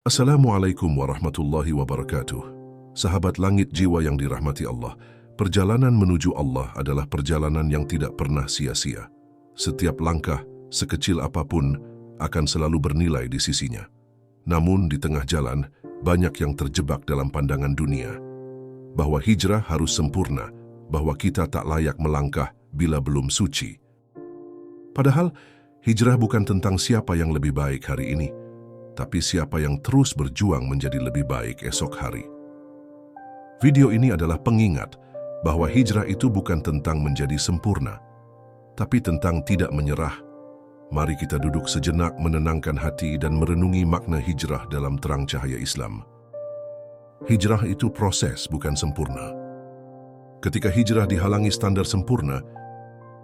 Assalamualaikum warahmatullahi wabarakatuh. Sahabat langit jiwa yang dirahmati Allah, perjalanan menuju Allah adalah perjalanan yang tidak pernah sia-sia. Setiap langkah, sekecil apapun, akan selalu bernilai di sisinya. Namun di tengah jalan, banyak yang terjebak dalam pandangan dunia. Bahwa hijrah harus sempurna, bahwa kita tak layak melangkah bila belum suci. Padahal, hijrah bukan tentang siapa yang lebih baik hari ini, tapi siapa yang terus berjuang menjadi lebih baik esok hari. Video ini adalah pengingat bahwa hijrah itu bukan tentang menjadi sempurna, tapi tentang tidak menyerah. Mari kita duduk sejenak menenangkan hati dan merenungi makna hijrah dalam terang cahaya Islam. Hijrah itu proses, bukan sempurna. Ketika hijrah dihalangi standar sempurna,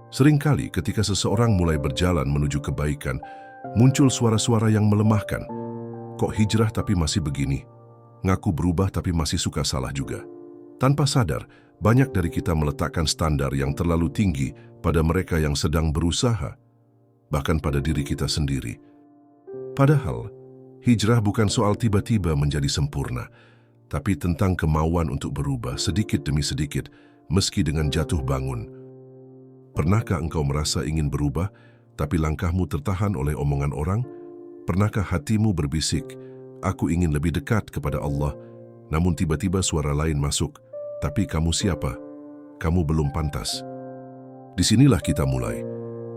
seringkali ketika seseorang mulai berjalan menuju kebaikan, muncul suara-suara yang melemahkan. Kok hijrah tapi masih begini? Ngaku berubah tapi masih suka salah juga. Tanpa sadar, banyak dari kita meletakkan standar yang terlalu tinggi pada mereka yang sedang berusaha, bahkan pada diri kita sendiri. Padahal, hijrah bukan soal tiba-tiba menjadi sempurna, tapi tentang kemauan untuk berubah sedikit demi sedikit, meski dengan jatuh bangun. Pernahkah engkau merasa ingin berubah, tapi langkahmu tertahan oleh omongan orang? Pernahkah hatimu berbisik, aku ingin lebih dekat kepada Allah, namun tiba-tiba suara lain masuk, tapi kamu siapa? Kamu belum pantas. Disinilah kita mulai.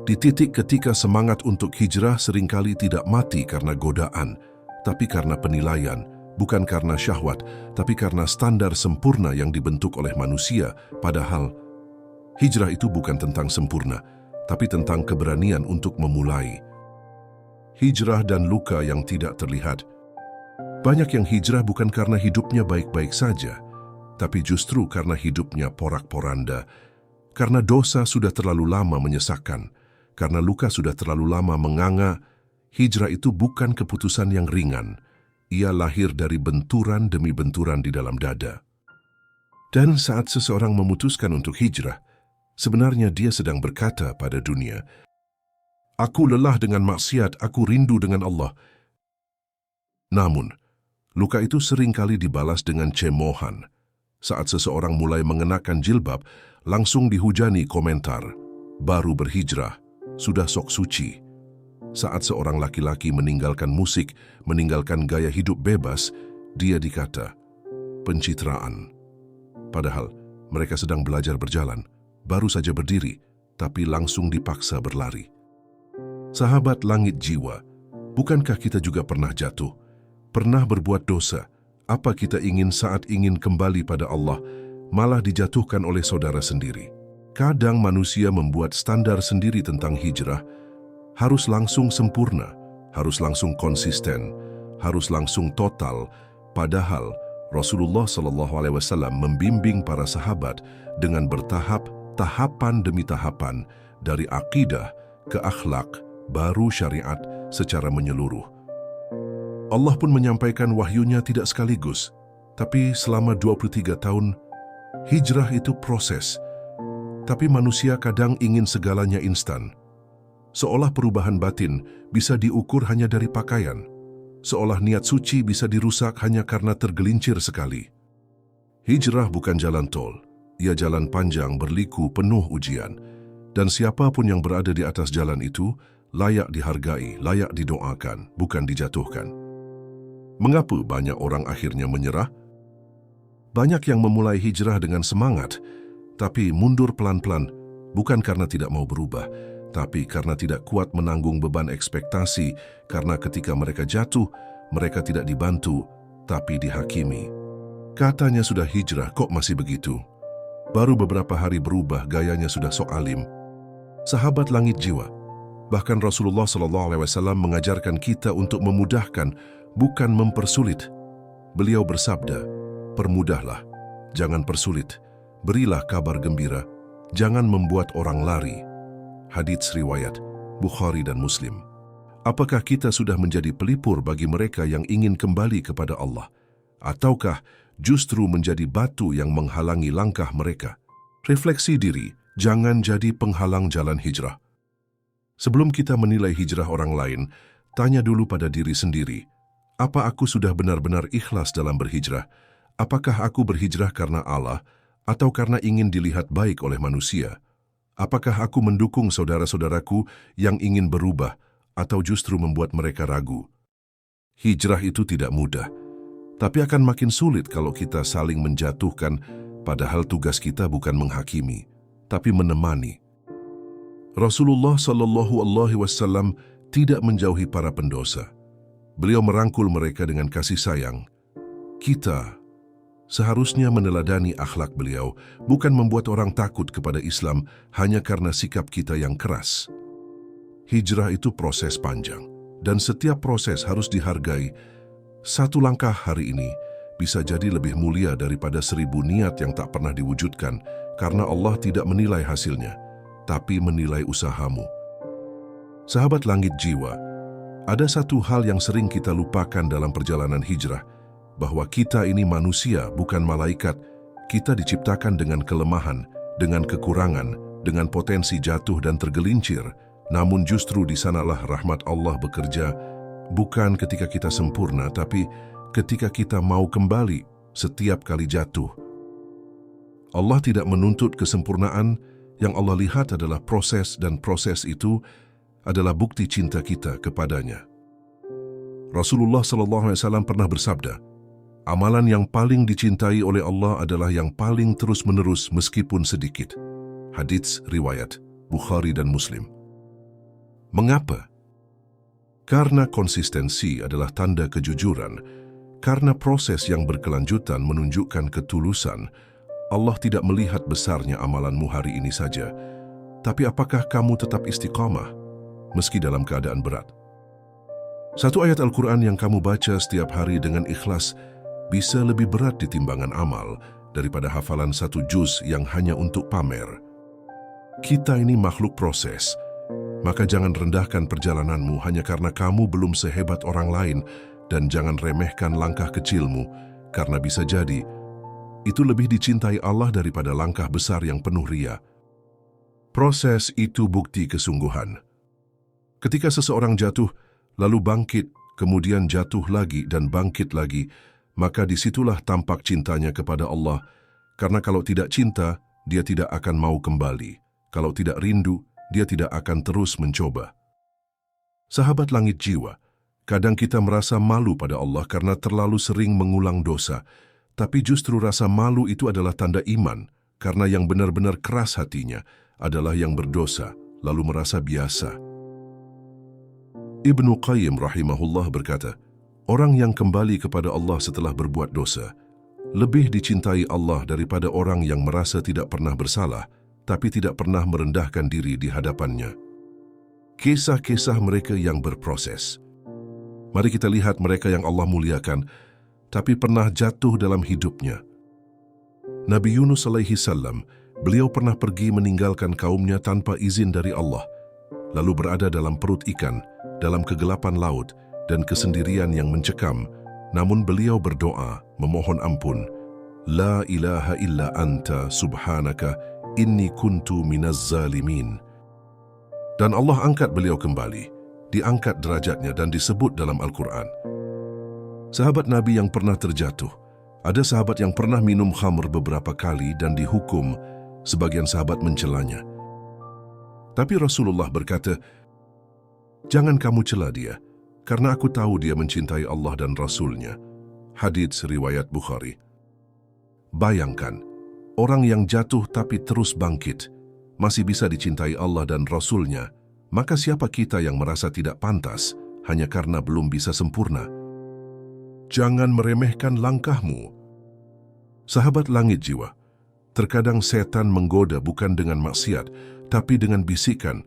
Di titik ketika semangat untuk hijrah seringkali tidak mati karena godaan, tapi karena penilaian, bukan karena syahwat, tapi karena standar sempurna yang dibentuk oleh manusia. Padahal, hijrah itu bukan tentang sempurna, tapi tentang keberanian untuk memulai. Hijrah dan luka yang tidak terlihat. Banyak yang hijrah bukan karena hidupnya baik-baik saja, tapi justru karena hidupnya porak-poranda, karena dosa sudah terlalu lama menyesakkan, karena luka sudah terlalu lama menganga. Hijrah itu bukan keputusan yang ringan. Ia lahir dari benturan demi benturan di dalam dada. Dan saat seseorang memutuskan untuk hijrah, sebenarnya dia sedang berkata pada dunia, aku lelah dengan maksiat, aku rindu dengan Allah. Namun, luka itu seringkali dibalas dengan cemoohan. Saat seseorang mulai mengenakan jilbab, langsung dihujani komentar, baru berhijrah, sudah sok suci. Saat seorang laki-laki meninggalkan musik, meninggalkan gaya hidup bebas, dia dikata, pencitraan. Padahal, mereka sedang belajar berjalan, baru saja berdiri, tapi langsung dipaksa berlari. Sahabat langit jiwa, bukankah kita juga pernah jatuh? Pernah berbuat dosa? Apa kita ingin saat ingin kembali pada Allah, malah dijatuhkan oleh saudara sendiri? Kadang manusia membuat standar sendiri tentang hijrah, harus langsung sempurna, harus langsung konsisten, harus langsung total. Padahal Rasulullah SAW membimbing para sahabat dengan bertahap, tahapan demi tahapan, dari akidah ke akhlak, baru syariat secara menyeluruh. Allah pun menyampaikan wahyunya tidak sekaligus, tapi selama 23 tahun, hijrah itu proses. Tapi manusia kadang ingin segalanya instan. Seolah perubahan batin bisa diukur hanya dari pakaian. Seolah niat suci bisa dirusak hanya karena tergelincir sekali. Hijrah bukan jalan tol, ia jalan panjang berliku penuh ujian. Dan siapapun yang berada di atas jalan itu, layak dihargai, layak didoakan, bukan dijatuhkan. Mengapa banyak orang akhirnya menyerah? Banyak yang memulai hijrah dengan semangat, tapi mundur pelan-pelan, bukan karena tidak mau berubah, tapi karena tidak kuat menanggung beban ekspektasi, karena ketika mereka jatuh, mereka tidak dibantu, tapi dihakimi. Katanya sudah hijrah, kok masih begitu? Baru beberapa hari berubah, gayanya sudah sok alim. Sahabat langit jiwa, bahkan Rasulullah SAW mengajarkan kita untuk memudahkan, bukan mempersulit. Beliau bersabda, permudahlah, jangan persulit. Berilah kabar gembira, jangan membuat orang lari. Hadits riwayat Bukhari dan Muslim. Apakah kita sudah menjadi pelipur bagi mereka yang ingin kembali kepada Allah? Ataukah justru menjadi batu yang menghalangi langkah mereka? Refleksi diri, jangan jadi penghalang jalan hijrah. Sebelum kita menilai hijrah orang lain, tanya dulu pada diri sendiri, Apa aku sudah benar-benar ikhlas dalam berhijrah? Apakah aku berhijrah karena Allah atau karena ingin dilihat baik oleh manusia? Apakah aku mendukung saudara-saudaraku yang ingin berubah atau justru membuat mereka ragu? Hijrah itu tidak mudah, tapi akan makin sulit kalau kita saling menjatuhkan, padahal tugas kita bukan menghakimi, tapi menemani. Rasulullah SAW tidak menjauhi para pendosa. Beliau merangkul mereka dengan kasih sayang. Kita seharusnya meneladani akhlak beliau, bukan membuat orang takut kepada Islam hanya karena sikap kita yang keras. Hijrah itu proses panjang, dan setiap proses harus dihargai. Satu langkah hari ini bisa jadi lebih mulia daripada 1000 niat yang tak pernah diwujudkan, karena Allah tidak menilai hasilnya, tapi menilai usahamu. Sahabat langit jiwa, ada satu hal yang sering kita lupakan dalam perjalanan hijrah, bahwa kita ini manusia, bukan malaikat. Kita diciptakan dengan kelemahan, dengan kekurangan, dengan potensi jatuh dan tergelincir. Namun justru di sanalah rahmat Allah bekerja, bukan ketika kita sempurna, tapi ketika kita mau kembali setiap kali jatuh. Allah tidak menuntut kesempurnaan, yang Allah lihat adalah proses, dan proses itu adalah bukti cinta kita kepadanya. Rasulullah SAW pernah bersabda, amalan yang paling dicintai oleh Allah adalah yang paling terus-menerus meskipun sedikit. Hadits riwayat Bukhari dan Muslim. Mengapa? Karena konsistensi adalah tanda kejujuran. Karena proses yang berkelanjutan menunjukkan ketulusan. Allah tidak melihat besarnya amalanmu hari ini saja, tapi apakah kamu tetap istiqamah meski dalam keadaan berat? Satu ayat Al-Quran yang kamu baca setiap hari dengan ikhlas bisa lebih berat di timbangan amal daripada hafalan 1 juz yang hanya untuk pamer. Kita ini makhluk proses, maka jangan rendahkan perjalananmu hanya karena kamu belum sehebat orang lain, dan jangan remehkan langkah kecilmu, karena bisa jadi itu lebih dicintai Allah daripada langkah besar yang penuh ria. Proses itu bukti kesungguhan. Ketika seseorang jatuh, lalu bangkit, kemudian jatuh lagi dan bangkit lagi, maka disitulah tampak cintanya kepada Allah. Karena kalau tidak cinta, dia tidak akan mau kembali. Kalau tidak rindu, dia tidak akan terus mencoba. Sahabat langit jiwa, kadang kita merasa malu pada Allah karena terlalu sering mengulang dosa. Tapi justru rasa malu itu adalah tanda iman, karena yang benar-benar keras hatinya adalah yang berdosa, lalu merasa biasa. Ibnu Qayyim rahimahullah berkata, orang yang kembali kepada Allah setelah berbuat dosa lebih dicintai Allah daripada orang yang merasa tidak pernah bersalah, tapi tidak pernah merendahkan diri di hadapannya. Kisah-kisah mereka yang berproses. Mari kita lihat mereka yang Allah muliakan, tapi pernah jatuh dalam hidupnya. Nabi Yunus alaihi salam, beliau pernah pergi meninggalkan kaumnya tanpa izin dari Allah, lalu berada dalam perut ikan, dalam kegelapan laut dan kesendirian yang mencekam, namun beliau berdoa, memohon ampun. La ilaha illa anta subhanaka inni kuntu minaz zalimin. Dan Allah angkat beliau kembali, diangkat derajatnya dan disebut dalam Al-Quran. Sahabat Nabi yang pernah terjatuh, ada sahabat yang pernah minum khamr beberapa kali dan dihukum, sebagian sahabat mencelanya. Tapi Rasulullah berkata, jangan kamu cela dia, karena aku tahu dia mencintai Allah dan Rasul-Nya. Hadits riwayat Bukhari. Bayangkan, orang yang jatuh tapi terus bangkit, masih bisa dicintai Allah dan Rasul-Nya, maka siapa kita yang merasa tidak pantas hanya karena belum bisa sempurna? Jangan meremehkan langkahmu. Sahabat langit jiwa, terkadang setan menggoda bukan dengan maksiat, tapi dengan bisikan.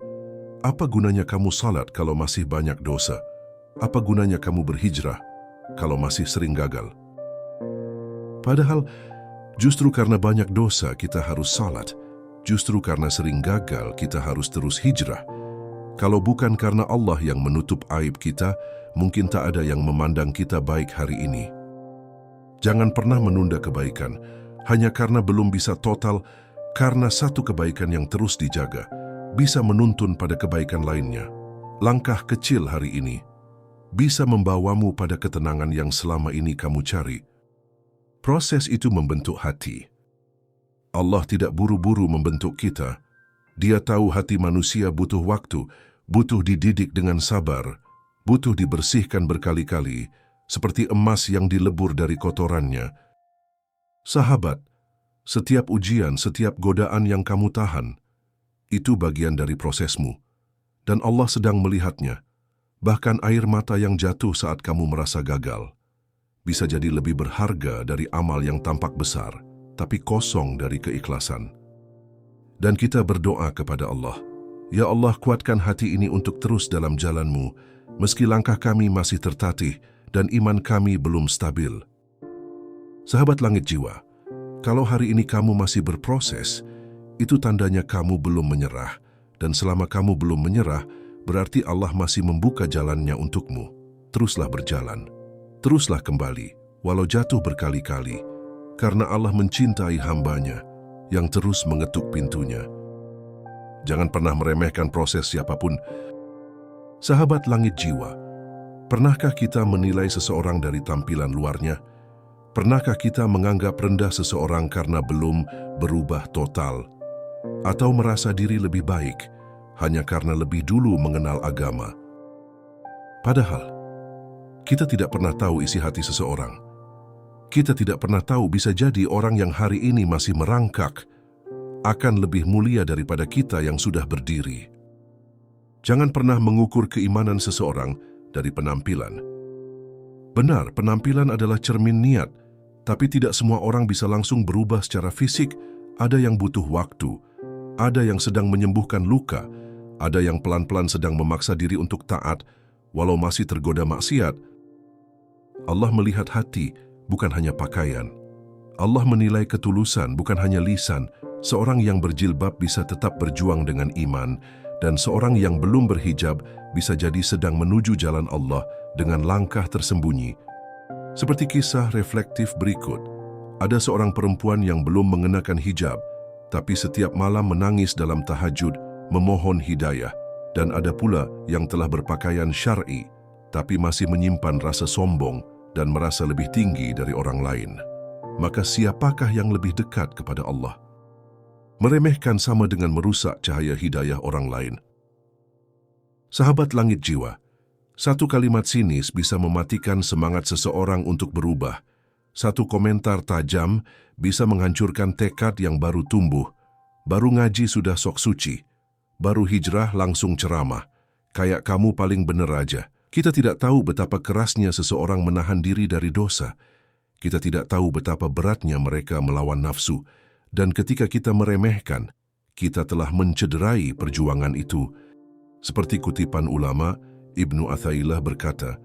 Apa gunanya kamu salat kalau masih banyak dosa? Apa gunanya kamu berhijrah kalau masih sering gagal? Padahal, justru karena banyak dosa kita harus salat. Justru karena sering gagal kita harus terus hijrah. Kalau bukan karena Allah yang menutup aib kita, mungkin tak ada yang memandang kita baik hari ini. Jangan pernah menunda kebaikan, hanya karena belum bisa total, karena satu kebaikan yang terus dijaga bisa menuntun pada kebaikan lainnya. Langkah kecil hari ini, bisa membawamu pada ketenangan yang selama ini kamu cari. Proses itu membentuk hati. Allah tidak buru-buru membentuk kita. Dia tahu hati manusia butuh waktu, butuh dididik dengan sabar, butuh dibersihkan berkali-kali, seperti emas yang dilebur dari kotorannya. Sahabat, setiap ujian, setiap godaan yang kamu tahan, itu bagian dari prosesmu. Dan Allah sedang melihatnya. Bahkan air mata yang jatuh saat kamu merasa gagal bisa jadi lebih berharga dari amal yang tampak besar, tapi kosong dari keikhlasan. Dan kita berdoa kepada Allah, "Ya Allah, kuatkan hati ini untuk terus dalam jalan-Mu, meski langkah kami masih tertatih dan iman kami belum stabil." Sahabat langit jiwa, kalau hari ini kamu masih berproses, itu tandanya kamu belum menyerah. Dan selama kamu belum menyerah, berarti Allah masih membuka jalannya untukmu. Teruslah berjalan, teruslah kembali, walau jatuh berkali-kali, karena Allah mencintai hamba-Nya yang terus mengetuk pintunya. Jangan pernah meremehkan proses siapapun. Sahabat langit jiwa, pernahkah kita menilai seseorang dari tampilan luarnya? Pernahkah kita menganggap rendah seseorang karena belum berubah total? Atau merasa diri lebih baik hanya karena lebih dulu mengenal agama? Padahal, kita tidak pernah tahu isi hati seseorang. Kita tidak pernah tahu, bisa jadi orang yang hari ini masih merangkak akan lebih mulia daripada kita yang sudah berdiri. Jangan pernah mengukur keimanan seseorang dari penampilan. Benar, penampilan adalah cermin niat, tapi tidak semua orang bisa langsung berubah secara fisik. Ada yang butuh waktu, ada yang sedang menyembuhkan luka, ada yang pelan-pelan sedang memaksa diri untuk taat, walau masih tergoda maksiat. Allah melihat hati, bukan hanya pakaian. Allah menilai ketulusan, bukan hanya lisan. Seorang yang berjilbab bisa tetap berjuang dengan iman, dan seorang yang belum berhijab bisa jadi sedang menuju jalan Allah dengan langkah tersembunyi. Seperti kisah reflektif berikut, ada seorang perempuan yang belum mengenakan hijab, tapi setiap malam menangis dalam tahajud, memohon hidayah. Dan ada pula yang telah berpakaian syar'i, tapi masih menyimpan rasa sombong dan merasa lebih tinggi dari orang lain. Maka siapakah yang lebih dekat kepada Allah? Meremehkan sama dengan merusak cahaya hidayah orang lain. Sahabat langit jiwa, satu kalimat sinis bisa mematikan semangat seseorang untuk berubah. Satu komentar tajam bisa menghancurkan tekad yang baru tumbuh. Baru ngaji sudah sok suci, baru hijrah langsung ceramah. Kayak kamu paling bener aja. Kita tidak tahu betapa kerasnya seseorang menahan diri dari dosa. Kita tidak tahu betapa beratnya mereka melawan nafsu. Dan ketika kita meremehkan, kita telah mencederai perjuangan itu. Seperti kutipan ulama, Ibnu Athaillah berkata,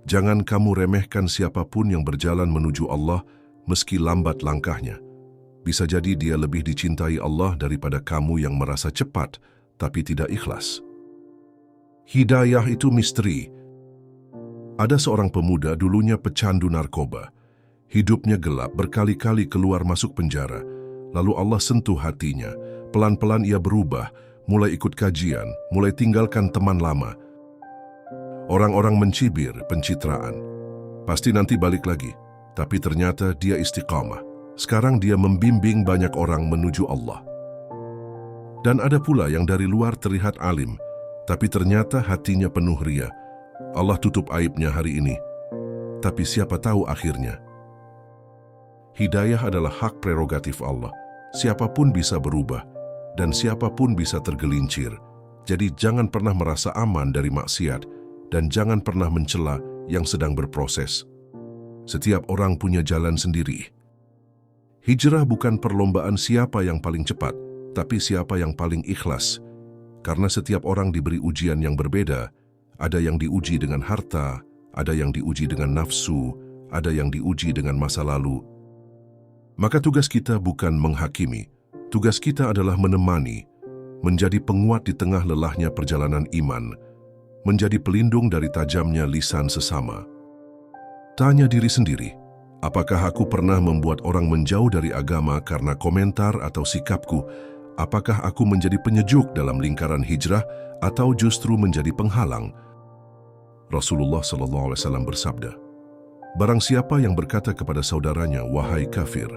"Jangan kamu remehkan siapapun yang berjalan menuju Allah meski lambat langkahnya. Bisa jadi dia lebih dicintai Allah daripada kamu yang merasa cepat tapi tidak ikhlas." Hidayah itu misteri. Ada seorang pemuda dulunya pecandu narkoba. Hidupnya gelap, berkali-kali keluar masuk penjara. Lalu Allah sentuh hatinya. Pelan-pelan ia berubah, mulai ikut kajian, mulai tinggalkan teman lama. Orang-orang mencibir, pencitraan. Pasti nanti balik lagi. Tapi ternyata dia istiqamah. Sekarang dia membimbing banyak orang menuju Allah. Dan ada pula yang dari luar terlihat alim, tapi ternyata hatinya penuh ria. Allah tutup aibnya hari ini, tapi siapa tahu akhirnya. Hidayah adalah hak prerogatif Allah. Siapapun bisa berubah, dan siapapun bisa tergelincir. Jadi jangan pernah merasa aman dari maksiat, dan jangan pernah mencela yang sedang berproses. Setiap orang punya jalan sendiri. Hijrah bukan perlombaan siapa yang paling cepat, tapi siapa yang paling ikhlas. Karena setiap orang diberi ujian yang berbeda. Ada yang diuji dengan harta, ada yang diuji dengan nafsu, ada yang diuji dengan masa lalu. Maka tugas kita bukan menghakimi. Tugas kita adalah menemani, menjadi penguat di tengah lelahnya perjalanan iman, menjadi pelindung dari tajamnya lisan sesama. Tanya diri sendiri, apakah aku pernah membuat orang menjauh dari agama karena komentar atau sikapku? Apakah aku menjadi penyejuk dalam lingkaran hijrah atau justru menjadi penghalang? Rasulullah SAW bersabda, "Barang siapa yang berkata kepada saudaranya, 'Wahai kafir,'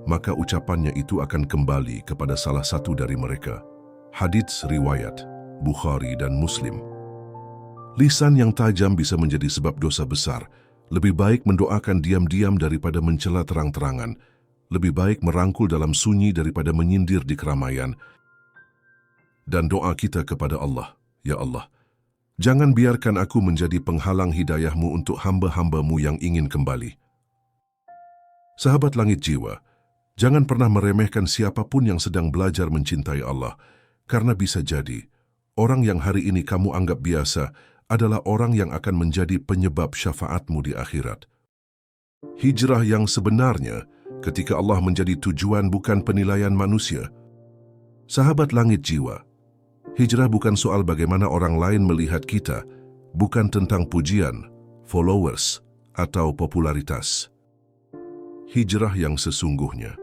maka ucapannya itu akan kembali kepada salah satu dari mereka." Hadits riwayat Bukhari dan Muslim. Lisan yang tajam bisa menjadi sebab dosa besar. Lebih baik mendoakan diam-diam daripada mencela terang-terangan. Lebih baik merangkul dalam sunyi daripada menyindir di keramaian. Dan doa kita kepada Allah, "Ya Allah, jangan biarkan aku menjadi penghalang hidayah-Mu untuk hamba-hamba-Mu yang ingin kembali." Sahabat langit jiwa, jangan pernah meremehkan siapapun yang sedang belajar mencintai Allah, karena bisa jadi orang yang hari ini kamu anggap biasa adalah orang yang akan menjadi penyebab syafaat-Mu di akhirat. Hijrah yang sebenarnya ketika Allah menjadi tujuan bukan penilaian manusia. Sahabat langit jiwa, hijrah bukan soal bagaimana orang lain melihat kita, bukan tentang pujian, followers, atau popularitas. Hijrah yang sesungguhnya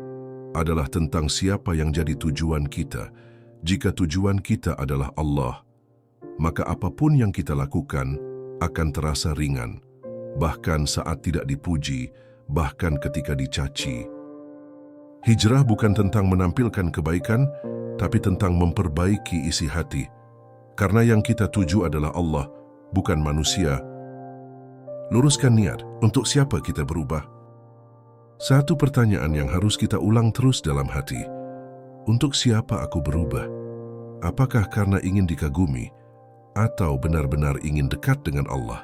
adalah tentang siapa yang jadi tujuan kita. Jika tujuan kita adalah Allah, maka apapun yang kita lakukan akan terasa ringan, bahkan saat tidak dipuji, bahkan ketika dicaci. Hijrah bukan tentang menampilkan kebaikan, tapi tentang memperbaiki isi hati. Karena yang kita tuju adalah Allah, bukan manusia. Luruskan niat, untuk siapa kita berubah? Satu pertanyaan yang harus kita ulang terus dalam hati. Untuk siapa aku berubah? Apakah karena ingin dikagumi, atau benar-benar ingin dekat dengan Allah?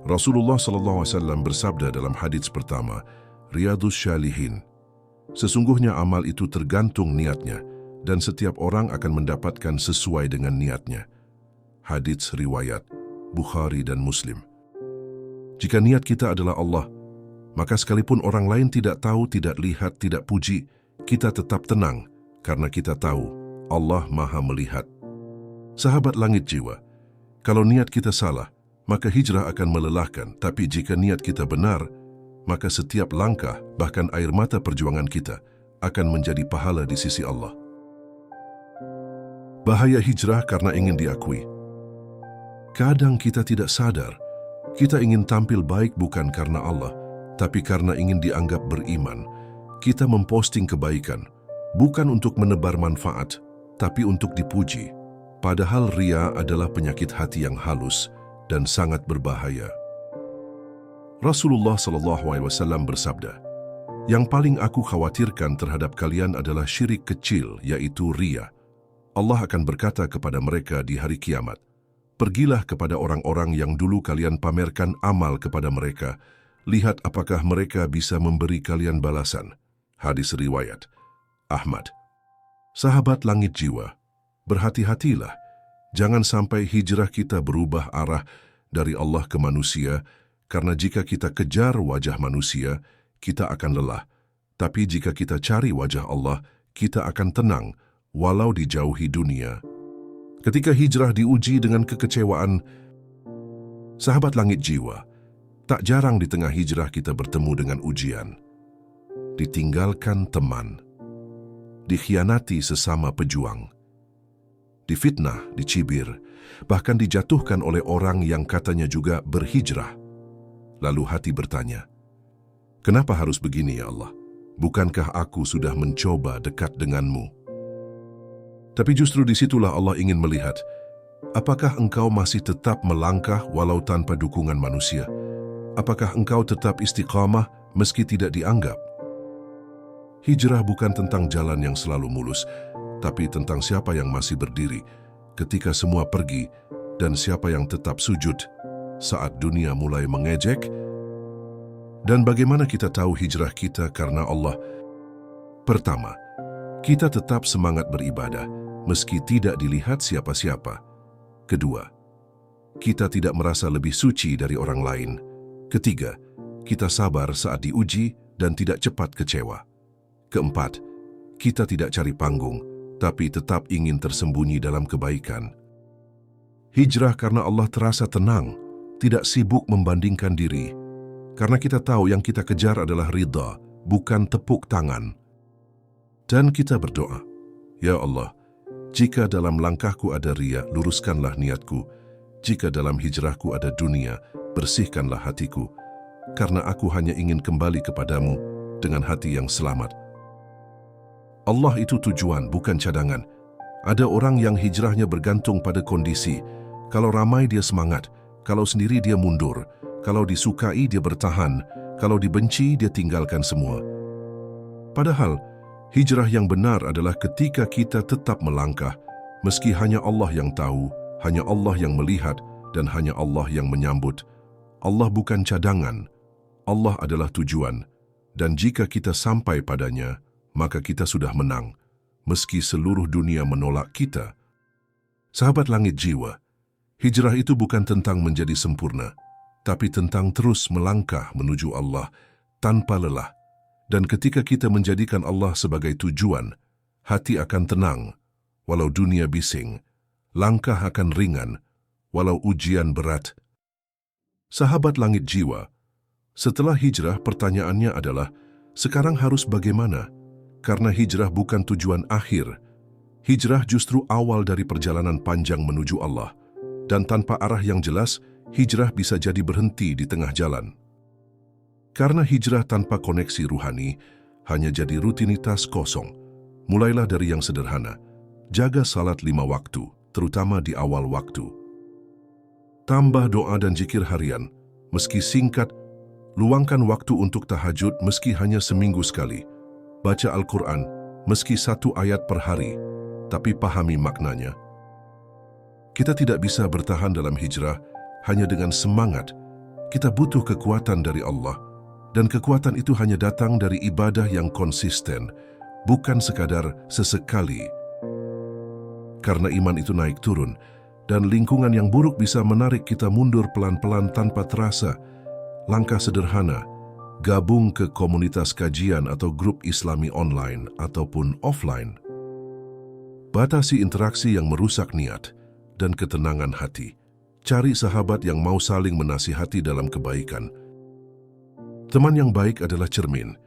Rasulullah SAW bersabda dalam hadits pertama, Riyadhus Shalihin, "Sesungguhnya amal itu tergantung niatnya, dan setiap orang akan mendapatkan sesuai dengan niatnya." Hadits riwayat Bukhari dan Muslim. Jika niat kita adalah Allah, maka sekalipun orang lain tidak tahu, tidak lihat, tidak puji, kita tetap tenang karena kita tahu Allah Maha melihat. Sahabat langit jiwa, kalau niat kita salah, maka hijrah akan melelahkan. Tapi jika niat kita benar, maka setiap langkah, bahkan air mata perjuangan kita, akan menjadi pahala di sisi Allah. Bahaya hijrah karena ingin diakui. Kadang kita tidak sadar, kita ingin tampil baik bukan karena Allah, tapi karena ingin dianggap beriman. Kita memposting kebaikan, bukan untuk menebar manfaat, tapi untuk dipuji. Padahal ria adalah penyakit hati yang halus dan sangat berbahaya. Rasulullah SAW bersabda, "Yang paling aku khawatirkan terhadap kalian adalah syirik kecil, yaitu ria." Allah akan berkata kepada mereka di hari kiamat, "Pergilah kepada orang-orang yang dulu kalian pamerkan amal kepada mereka. Lihat apakah mereka bisa memberi kalian balasan." Hadis riwayat Ahmad. Sahabat langit jiwa, berhati-hatilah. Jangan sampai hijrah kita berubah arah dari Allah ke manusia, karena jika kita kejar wajah manusia, kita akan lelah. Tapi jika kita cari wajah Allah, kita akan tenang, walau dijauhi dunia. Ketika hijrah diuji dengan kekecewaan, sahabat langit jiwa, tak jarang di tengah hijrah kita bertemu dengan ujian. Ditinggalkan teman, dikhianati sesama pejuang, difitnah, dicibir, bahkan dijatuhkan oleh orang yang katanya juga berhijrah. Lalu hati bertanya, "Kenapa harus begini ya Allah? Bukankah aku sudah mencoba dekat denganmu?" Tapi justru disitulah Allah ingin melihat, apakah engkau masih tetap melangkah walau tanpa dukungan manusia? Apakah engkau tetap istiqamah meski tidak dianggap? Hijrah bukan tentang jalan yang selalu mulus, tapi tentang siapa yang masih berdiri ketika semua pergi dan siapa yang tetap sujud saat dunia mulai mengejek. Dan bagaimana kita tahu hijrah kita karena Allah? Pertama, kita tetap semangat beribadah meski tidak dilihat siapa-siapa. Kedua, kita tidak merasa lebih suci dari orang lain. Ketiga, kita sabar saat diuji dan tidak cepat kecewa. Keempat, kita tidak cari panggung, tapi tetap ingin tersembunyi dalam kebaikan. Hijrah karena Allah terasa tenang, tidak sibuk membandingkan diri. Karena kita tahu yang kita kejar adalah ridha, bukan tepuk tangan. Dan kita berdoa, "Ya Allah, jika dalam langkahku ada ria, luruskanlah niatku. jika dalam hijrahku ada dunia, bersihkanlah hatiku, karena aku hanya ingin kembali kepadamu dengan hati yang selamat. Allah itu tujuan, bukan cadangan. Ada orang yang hijrahnya bergantung pada kondisi. Kalau ramai dia semangat, kalau sendiri dia mundur, kalau disukai dia bertahan, kalau dibenci dia tinggalkan semua. Padahal, hijrah yang benar adalah ketika kita tetap melangkah, meski hanya Allah yang tahu, hanya Allah yang melihat, dan hanya Allah yang menyambut. Allah bukan cadangan, Allah adalah tujuan. Dan jika kita sampai padanya, maka kita sudah menang, meski seluruh dunia menolak kita. Sahabat langit jiwa, hijrah itu bukan tentang menjadi sempurna, tapi tentang terus melangkah menuju Allah tanpa lelah. Dan ketika kita menjadikan Allah sebagai tujuan, hati akan tenang, walau dunia bising, langkah akan ringan, walau ujian berat. Sahabat langit jiwa, setelah hijrah pertanyaannya adalah, sekarang harus bagaimana? Karena hijrah bukan tujuan akhir. Hijrah justru awal dari perjalanan panjang menuju Allah. Dan tanpa arah yang jelas, hijrah bisa jadi berhenti di tengah jalan. Karena hijrah tanpa koneksi ruhani hanya jadi rutinitas kosong. Mulailah dari yang sederhana. Jaga salat 5 waktu, terutama di awal waktu. Tambah doa dan zikir harian, meski singkat. Luangkan waktu untuk tahajud meski hanya seminggu sekali. Baca Al-Quran meski 1 ayat per hari, tapi pahami maknanya. Kita tidak bisa bertahan dalam hijrah hanya dengan semangat. Kita butuh kekuatan dari Allah. Dan kekuatan itu hanya datang dari ibadah yang konsisten, bukan sekadar sesekali. Karena iman itu naik turun, dan lingkungan yang buruk bisa menarik kita mundur pelan-pelan tanpa terasa. Langkah sederhana, gabung ke komunitas kajian atau grup Islami online ataupun offline. Batasi interaksi yang merusak niat dan ketenangan hati. Cari sahabat yang mau saling menasihati dalam kebaikan. Teman yang baik adalah cermin.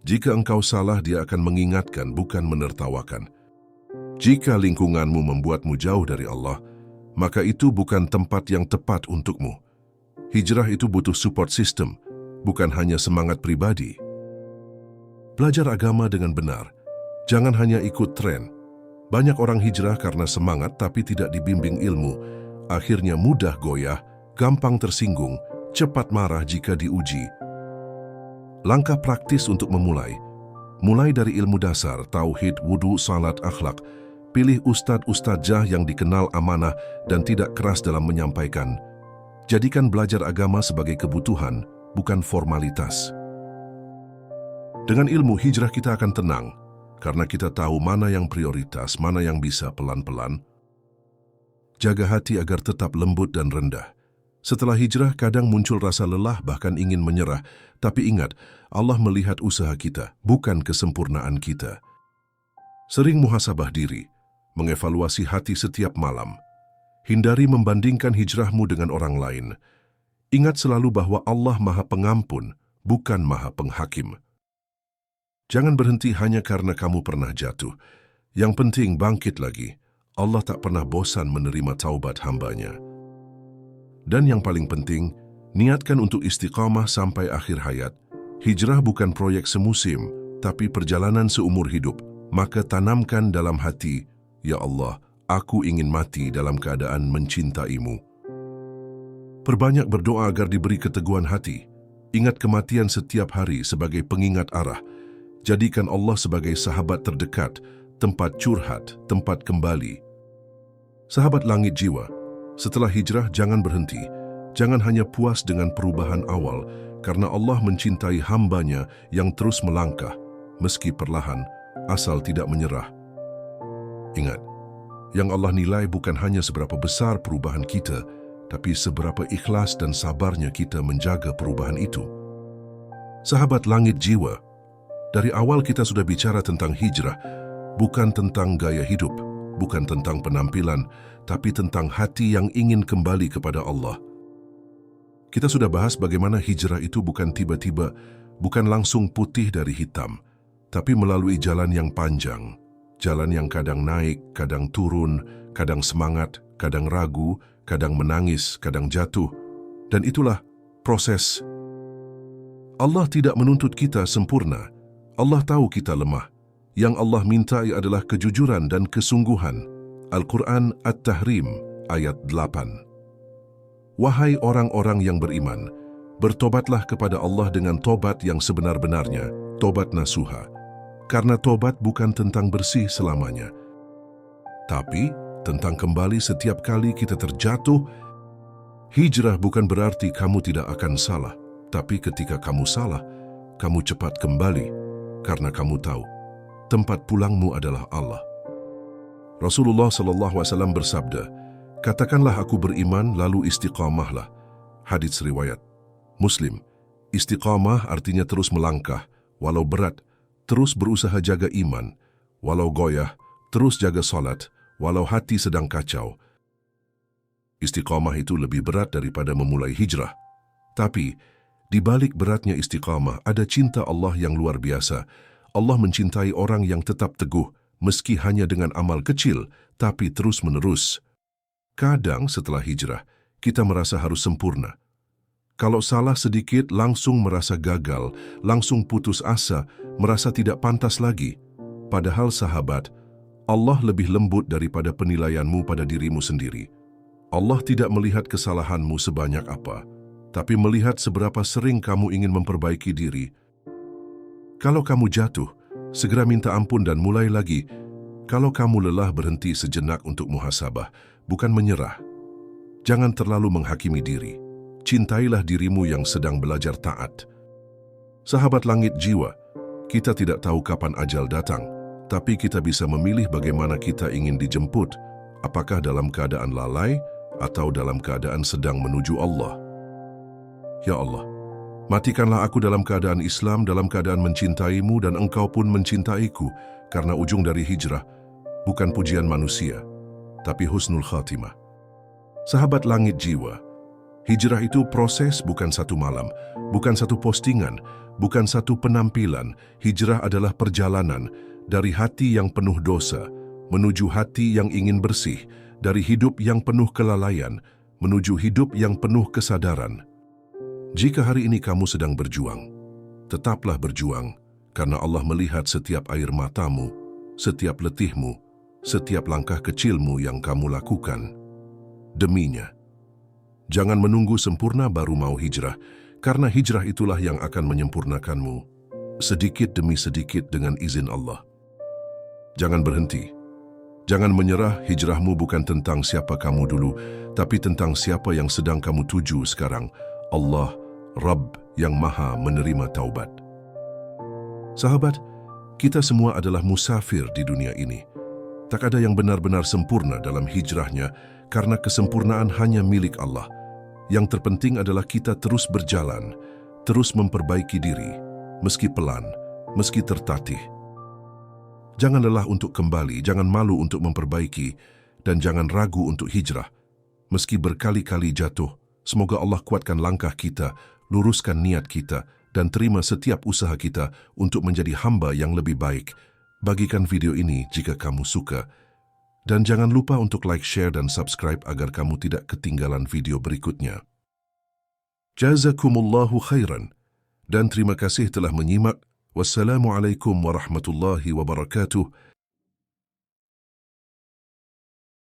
Jika engkau salah, dia akan mengingatkan, bukan menertawakan. Jika lingkunganmu membuatmu jauh dari Allah, maka itu bukan tempat yang tepat untukmu. Hijrah itu butuh support system, bukan hanya semangat pribadi. Belajar agama dengan benar. Jangan hanya ikut tren. Banyak orang hijrah karena semangat tapi tidak dibimbing ilmu. Akhirnya mudah goyah, gampang tersinggung, cepat marah jika diuji. Langkah praktis untuk memulai. Mulai dari ilmu dasar, tauhid, wudu, salat, akhlak. Pilih ustadz-ustadzah yang dikenal amanah dan tidak keras dalam menyampaikan. Jadikan belajar agama sebagai kebutuhan, bukan formalitas. Dengan ilmu, hijrah kita akan tenang, karena kita tahu mana yang prioritas, mana yang bisa pelan-pelan. Jaga hati agar tetap lembut dan rendah. Setelah hijrah, kadang muncul rasa lelah, bahkan ingin menyerah. Tapi ingat, Allah melihat usaha kita, bukan kesempurnaan kita. Sering muhasabah diri, mengevaluasi hati setiap malam. Hindari membandingkan hijrahmu dengan orang lain. Ingat selalu bahwa Allah Maha Pengampun, bukan Maha Penghakim. Jangan berhenti hanya karena kamu pernah jatuh. Yang penting bangkit lagi. Allah tak pernah bosan menerima taubat hambanya. Dan yang paling penting, niatkan untuk istiqamah sampai akhir hayat. Hijrah bukan proyek semusim, tapi perjalanan seumur hidup. Maka tanamkan dalam hati, ya Allah, aku ingin mati dalam keadaan mencintaimu. Perbanyak berdoa agar diberi keteguhan hati. Ingat kematian setiap hari sebagai pengingat arah. Jadikan Allah sebagai sahabat terdekat, tempat curhat, tempat kembali. Sahabat langit jiwa, setelah hijrah jangan berhenti. Jangan hanya puas dengan perubahan awal, karena Allah mencintai hambanya yang terus melangkah, meski perlahan, asal tidak menyerah. Ingat, yang Allah nilai bukan hanya seberapa besar perubahan kita, tapi seberapa ikhlas dan sabarnya kita menjaga perubahan itu. Sahabat langit jiwa, dari awal kita sudah bicara tentang hijrah, bukan tentang gaya hidup, bukan tentang penampilan, tapi tentang hati yang ingin kembali kepada Allah. Kita sudah bahas bagaimana hijrah itu bukan tiba-tiba, bukan langsung putih dari hitam, tapi melalui jalan yang panjang, jalan yang kadang naik, kadang turun, kadang semangat, kadang ragu, kadang menangis, kadang jatuh. Dan itulah proses. Allah tidak menuntut kita sempurna. Allah tahu kita lemah. Yang Allah mintai adalah kejujuran dan kesungguhan. Al-Quran At-Tahrim ayat 8. Wahai orang-orang yang beriman, bertobatlah kepada Allah dengan tobat yang sebenar-benarnya, tobat nasuha. Karena tobat bukan tentang bersih selamanya, tapi tentang kembali setiap kali kita terjatuh. Hijrah bukan berarti kamu tidak akan salah, tapi ketika kamu salah, kamu cepat kembali, karena kamu tahu, tempat pulangmu adalah Allah. Rasulullah SAW bersabda, katakanlah aku beriman lalu istiqamahlah. Hadits riwayat Muslim. Istiqamah artinya terus melangkah, walau berat, terus berusaha jaga iman, walau goyah, terus jaga salat, walau hati sedang kacau. Istiqamah itu lebih berat daripada memulai hijrah. Tapi, di balik beratnya istiqamah ada cinta Allah yang luar biasa. Allah mencintai orang yang tetap teguh, meski hanya dengan amal kecil, tapi terus-menerus. Kadang setelah hijrah, kita merasa harus sempurna. Kalau salah sedikit, langsung merasa gagal, langsung putus asa, merasa tidak pantas lagi. Padahal sahabat, Allah lebih lembut daripada penilaianmu pada dirimu sendiri. Allah tidak melihat kesalahanmu sebanyak apa, tapi melihat seberapa sering kamu ingin memperbaiki diri. Kalau kamu jatuh, segera minta ampun dan mulai lagi. Kalau kamu lelah, berhenti sejenak untuk muhasabah, bukan menyerah. Jangan terlalu menghakimi diri. Cintailah dirimu yang sedang belajar taat. Sahabat langit jiwa, kita tidak tahu kapan ajal datang, tapi kita bisa memilih bagaimana kita ingin dijemput, apakah dalam keadaan lalai atau dalam keadaan sedang menuju Allah. Ya Allah, matikanlah aku dalam keadaan Islam, dalam keadaan mencintaimu dan Engkau pun mencintaiku, karena ujung dari hijrah bukan pujian manusia, tapi husnul khatimah. Sahabat langit jiwa, hijrah itu proses, bukan satu malam, bukan satu postingan, bukan satu penampilan. Hijrah adalah perjalanan dari hati yang penuh dosa menuju hati yang ingin bersih, dari hidup yang penuh kelalaian menuju hidup yang penuh kesadaran. Jika hari ini kamu sedang berjuang, tetaplah berjuang, karena Allah melihat setiap air matamu, setiap letihmu, setiap langkah kecilmu yang kamu lakukan. Deminya, jangan menunggu sempurna baru mau hijrah, karena hijrah itulah yang akan menyempurnakanmu, sedikit demi sedikit dengan izin Allah. Jangan berhenti. Jangan menyerah. Hijrahmu bukan tentang siapa kamu dulu, tapi tentang siapa yang sedang kamu tuju sekarang. Allah, Rabb yang maha menerima taubat. Sahabat, kita semua adalah musafir di dunia ini. Tak ada yang benar-benar sempurna dalam hijrahnya, karena kesempurnaan hanya milik Allah. Yang terpenting adalah kita terus berjalan, terus memperbaiki diri, meski pelan, meski tertatih. Jangan lelah untuk kembali, jangan malu untuk memperbaiki, dan jangan ragu untuk hijrah. Meski berkali-kali jatuh, semoga Allah kuatkan langkah kita, luruskan niat kita, dan terima setiap usaha kita untuk menjadi hamba yang lebih baik. Bagikan video ini jika kamu suka. Dan jangan lupa untuk like, share, dan subscribe agar kamu tidak ketinggalan video berikutnya. Jazakumullahu khairan. Dan terima kasih telah menyimak. Wassalamualaikum warahmatullahi wabarakatuh.